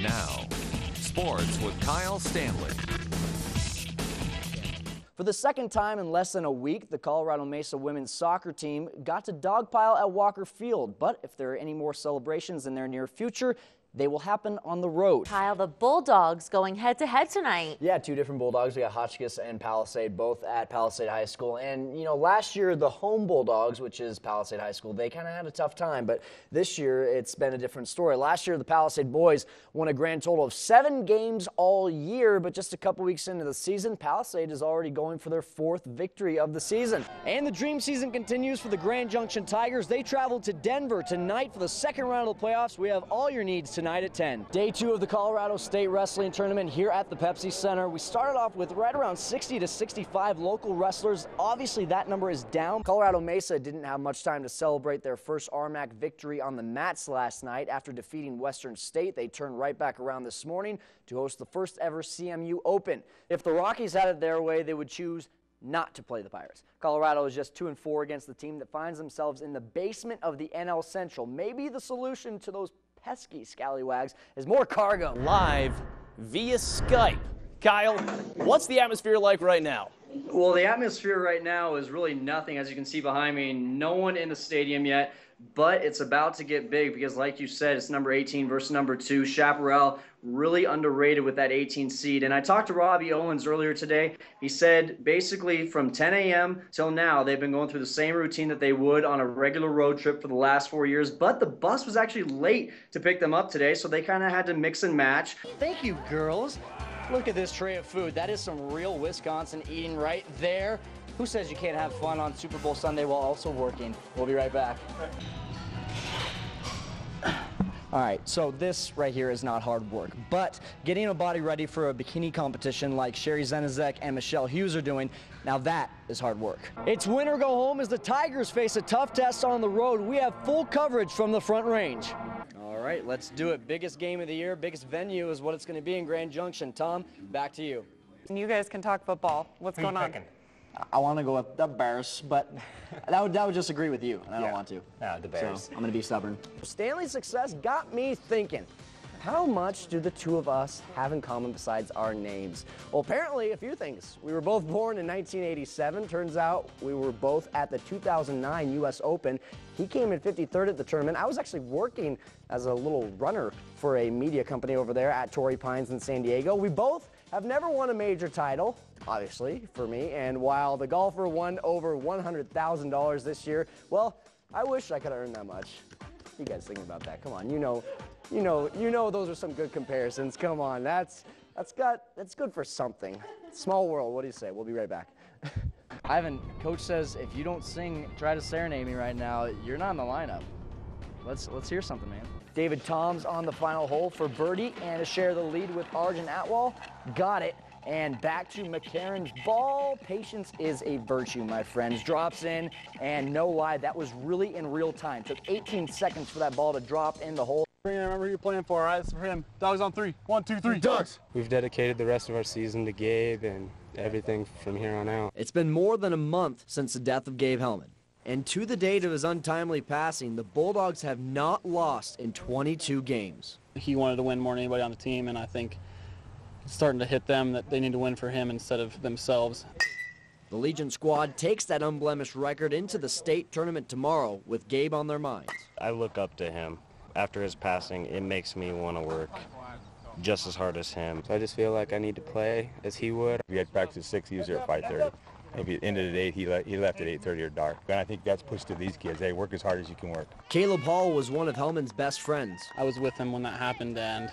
Now, sports with Kyle Stanley. For the second time in less than a week, the Colorado Mesa women's soccer team got to dogpile at Walker Field. But if there are any more celebrations in their near future, they will happen on the road. Kyle, the Bulldogs going head-to-head tonight. Yeah, two different Bulldogs. We got Hotchkiss and Palisade, both at Palisade High School. And, you know, last year, the home Bulldogs, which is Palisade High School, they kind of had a tough time. But this year, it's been a different story. Last year, the Palisade boys won a grand total of 7 games all year. But just a couple weeks into the season, Palisade is already going for their 4th victory of the season. And the dream season continues for the Grand Junction Tigers. They travel to Denver tonight for the second round of the playoffs. We have all your needs tonight at 10. Day 2 of the Colorado State Wrestling Tournament here at the Pepsi Center. We started off with right around 60 to 65 local wrestlers. Obviously, that number is down. Colorado Mesa didn't have much time to celebrate their first RMAC victory on the mats last night. After defeating Western State, they turned right back around this morning to host the first ever CMU Open. If the Rockies had it their way, they would choose not to play the Pirates. Colorado is just 2-4 against the team that finds themselves in the basement of the NL Central. Maybe the solution to those pesky scallywags is more cargo. Live via Skype. Kyle, what's the atmosphere like right now? Well, the atmosphere right now is really nothing. As you can see behind me, no one in the stadium yet, but it's about to get big because, like you said, it's number 18 versus number 2. Chaparral really underrated with that 18 seed. And I talked to Robbie Owens earlier today. He said basically from 10 a.m. till now, they've been going through the same routine that they would on a regular road trip for the last 4 years. But the bus was actually late to pick them up today, so they kind of had to mix and match. Thank you, girls. Look at this tray of food. That is some real Wisconsin eating right there. Who says you can't have fun on Super Bowl Sunday while also working? We'll be right back. All right, so this right here is not hard work, but getting a body ready for a bikini competition like Sherry Zenizek and Michelle Hughes are doing, now that is hard work. It's win or go home as the Tigers face a tough test on the road. We have full coverage from the Front Range. All right, let's do it. Biggest game of the year, biggest venue is what it's going to be in Grand Junction. Tom, back to you. You guys can talk football. What's going on? I want to go with the Bears, but that would just agree with you, and I don't want to. No, the Bears. So I'm going to be stubborn. Stanley's success got me thinking, how much do the two of us have in common besides our names? Well, apparently a few things. We were both born in 1987. Turns out we were both at the 2009 U.S. Open. He came in 53rd at the tournament. I was actually working as a little runner for a media company over there at Torrey Pines in San Diego. We both have never won a major title, obviously, for me, and while the golfer won over $100,000 this year, well, I wish I could have earned that much. You guys thinking about that? Come on, you know those are some good comparisons. Come on, that's good for something. Small world, what do you say? We'll be right back. Ivan, coach says if you don't try to serenade me right now, you're not in the lineup. Let's hear something, man. David Toms on the final hole for birdie and to share the lead with Arjun Atwal. Got it. And back to McCarron's ball. Patience is a virtue, my friends. Drops in, and no lie, that was really in real time. Took 18 seconds for that ball to drop in the hole. Remember who you're playing for, all right? It's for him. Dogs on 3. 1, 2, 3. Dogs. We've dedicated the rest of our season to Gabe and everything from here on out. It's been more than a month since the death of Gabe Hellman. And to the date of his untimely passing, the Bulldogs have not lost in 22 games. He wanted to win more than anybody on the team, and I think it's starting to hit them that they need to win for him instead of themselves. The Legion squad takes that unblemished record into the state tournament tomorrow with Gabe on their minds. I look up to him. After his passing, it makes me want to work just as hard as him. So I just feel like I need to play as he would. We had practice at 6, he was there at 5:30. Maybe at the end of the day, he left at 8:30 or dark. And I think that's pushed to these kids. Hey, work as hard as you can work. Caleb Hall was one of Hellman's best friends. I was with him when that happened, and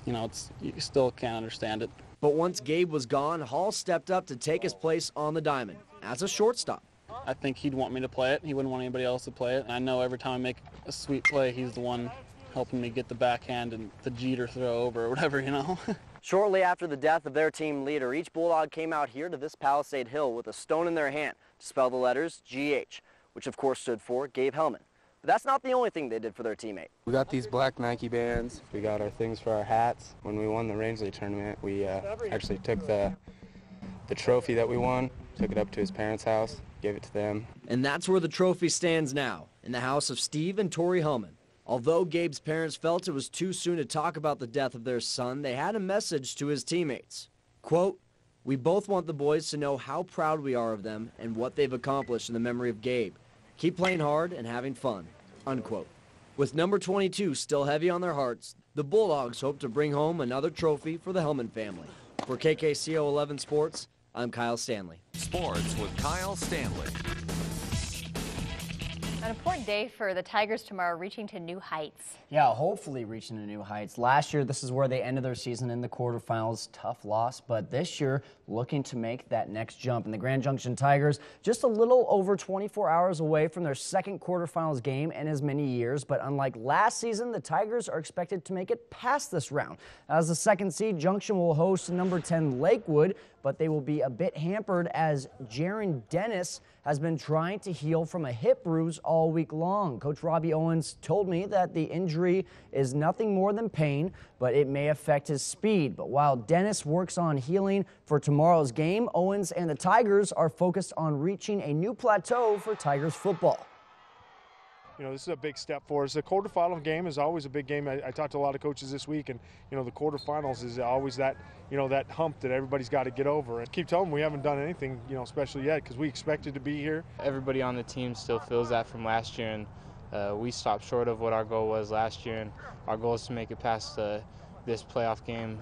you know, you still can't understand it. But once Gabe was gone, Hall stepped up to take his place on the diamond as a shortstop. I think he'd want me to play it. He wouldn't want anybody else to play it. And I know every time I make a sweet play, he's the one helping me get the backhand and the Jeter throw over or whatever, you know. Shortly after the death of their team leader, each Bulldog came out here to this Palisade Hill with a stone in their hand to spell the letters GH, which of course stood for Gabe Hellman. But that's not the only thing they did for their teammate. We got these black Nike bands. We got our things for our hats. When we won the Rangeley tournament, we actually took the trophy that we won, took it up to his parents' house, gave it to them. And that's where the trophy stands now, in the house of Steve and Tori Hellman. Although Gabe's parents felt it was too soon to talk about the death of their son, they had a message to his teammates. Quote, "We both want the boys to know how proud we are of them and what they've accomplished in the memory of Gabe. Keep playing hard and having fun." Unquote. With number 22 still heavy on their hearts, the Bulldogs hope to bring home another trophy for the Hellman family. For KKCO 11 Sports, I'm Kyle Stanley. Sports with Kyle Stanley. An important day for the Tigers tomorrow, reaching to new heights. Yeah, hopefully reaching to new heights. Last year, this is where they ended their season in the quarterfinals. Tough loss, but this year, looking to make that next jump. And the Grand Junction Tigers, just a little over 24 hours away from their second quarterfinals game in as many years. But unlike last season, the Tigers are expected to make it past this round. As the second seed, Junction will host number 10 Lakewood, but they will be a bit hampered as Jaron Dennis has been trying to heal from a hip bruise all week long. Coach Robbie Owens told me that the injury is nothing more than pain, but it may affect his speed. But while Dennis works on healing for tomorrow's game, Owens and the Tigers are focused on reaching a new plateau for Tigers football. You know, this is a big step for us. The quarterfinal game is always a big game. I talked to a lot of coaches this week, and, you know, the quarterfinals is always that, you know, that hump that everybody's got to get over. And keep telling them we haven't done anything, you know, special yet because we expected to be here. Everybody on the team still feels that from last year, and we stopped short of what our goal was last year, and our goal is to make it past this playoff game.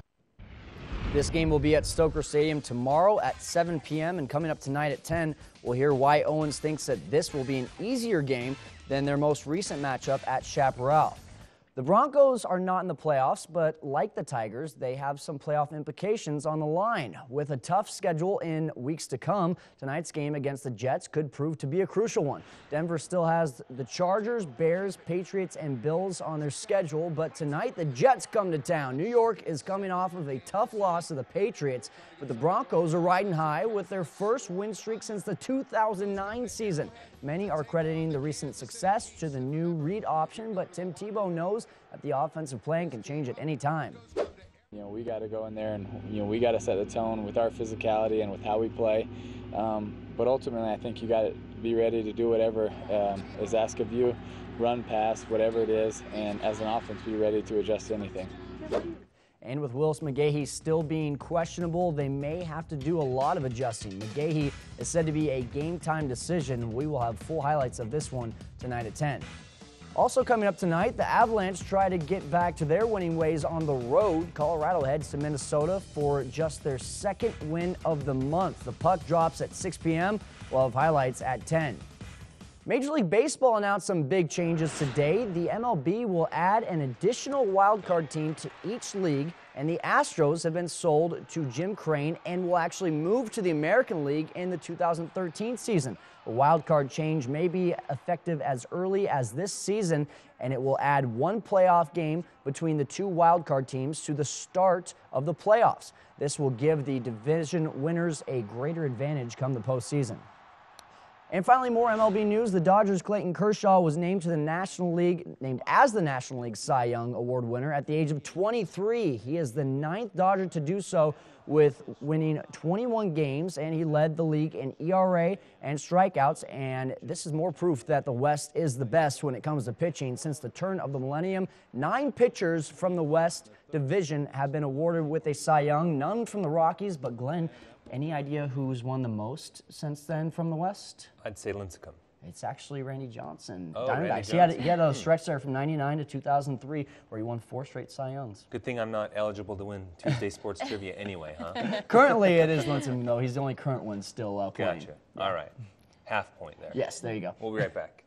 This game will be at Stoker Stadium tomorrow at 7 p.m. and coming up tonight at 10, we'll hear why Owens thinks that this will be an easier game than their most recent matchup at Chaparral. The Broncos are not in the playoffs, but like the Tigers, they have some playoff implications on the line. With a tough schedule in weeks to come, tonight's game against the Jets could prove to be a crucial one. Denver still has the Chargers, Bears, Patriots, and Bills on their schedule, but tonight the Jets come to town. New York is coming off of a tough loss to the Patriots, but the Broncos are riding high with their first win streak since the 2009 season. Many are crediting the recent success to the new read option, but Tim Tebow knows that the offensive plan can change at any time. You know, we got to go in there and, you know, we got to set the tone with our physicality and with how we play. But ultimately, I think you got to be ready to do whatever is asked of you, run, pass, whatever it is, and as an offense, be ready to adjust to anything. And with Willis McGahee still being questionable, they may have to do a lot of adjusting. McGahee is said to be a game-time decision. We will have full highlights of this one tonight at 10. Also coming up tonight, the Avalanche try to get back to their winning ways on the road. Colorado heads to Minnesota for just their second win of the month. The puck drops at 6 p.m. We'll have highlights at 10. Major League Baseball announced some big changes today. The MLB will add an additional wildcard team to each league, and the Astros have been sold to Jim Crane and will actually move to the American League in the 2013 season. The wildcard change may be effective as early as this season, and it will add one playoff game between the two wildcard teams to the start of the playoffs. This will give the division winners a greater advantage come the postseason. And finally, more MLB news. The Dodgers' Clayton Kershaw was named as the National League Cy Young Award winner at the age of 23. He is the 9th Dodger to do so, with winning 21 games, and he led the league in ERA and strikeouts. And this is more proof that the West is the best when it comes to pitching. Since the turn of the millennium, 9 pitchers from the West Division have been awarded with a Cy Young. None from the Rockies, but Glenn, any idea who's won the most since then from the West? I'd say Lincecum. It's actually Randy Johnson. Oh, Diamondbacks. Randy Johnson. He had a stretch there from 99 to 2003 where he won 4 straight Cy Youngs. Good thing I'm not eligible to win Tuesday Sports Trivia anyway, huh? Currently it is Lincecum, though. He's the only current one still playing. Gotcha. Yeah. All right. Half point there. Yes, there you go. We'll be right back.